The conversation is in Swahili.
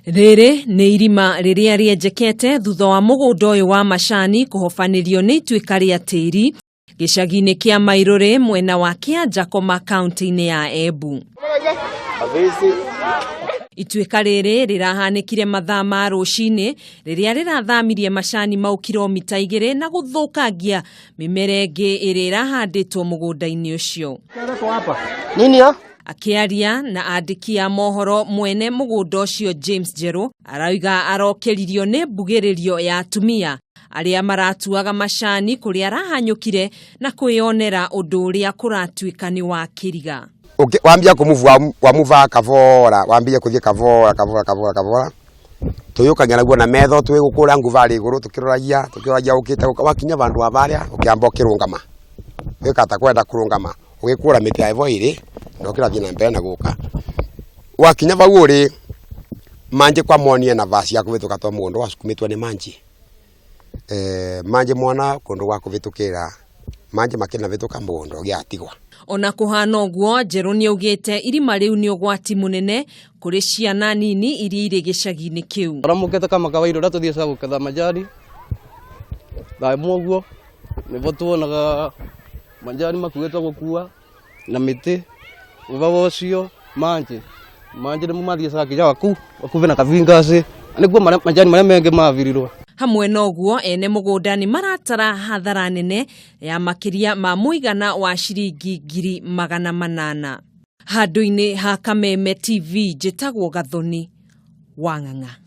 Rĩrĩ nĩ irima rĩrĩa rĩenjekete thutha wa mũgũnda ũyũ wa macani kũhobanĩrio nĩ ituĩka rĩa tĩri gĩcagi-inĩ kĩa Mairũrĩ mwena wa Kĩanjakoma kaunti-inĩ ya Embu. Ituĩka rĩrĩ rĩrahanĩkire mathaa ma rũcinĩ rĩrĩa rĩrathamirie macani mau kilomita 2 na gũthũkangia mĩmera ĩngĩ ĩrĩa ĩrahandĩtwo mũgũnda-inĩ ũcio. Akĩaria na andĩki a mohoro mwene mũgũnda ũcio James Njerũ arauga arokeririo nĩ mbugĩrĩrio ya atumia arĩa maratuaga macani kũrĩa arahanyũkire na kwĩonera ũndũ ũrĩa kũratuĩka nĩ wa kĩriga. Wambia kumuvu wa muva kavora, wambia kuthie kavora. Tuyuka ngana guona metho twigukura nguvari iguru tukiroragia ukite wakinya vandu avaria ukiamba ukirungama. Wikata kwenda kurungama ugikura miti ya evo iri ndokira thina mbere na guka. Wakinya vau uri manje kwa monie na vasi ya kuvituka twa mundu wasukumitwa ni manje. Manje mwana kundu wa kuvitukira manje makina vituka mundu giatigwa. Ona kuhana ũguo Njerũ nĩaugĩte irima rĩu nĩ ũgwati mũnene kũrĩ ciana nini iria irĩ gĩcagi-inĩ kĩu. Aramũkĩte kama kawaida ũrĩa tũthiĩcaga gũketha majani. Thaimo ũguo nĩvo tuonaga majani makuĩtwo gũkua na mĩtĩ. Uva wocio manje nĩmo mathiĩcaga kinya wakuve na kavingaci. Nĩguo majani marĩa mengĩ mavirirwo. Hamwe noguo ene mũgũnda nĩ maratara hathara nene ya makĩria ma mũigana wa ciringi 800,000. Handũ-inĩ ha Kameme TV njĩtagwo Gathoni Wang'ang'a.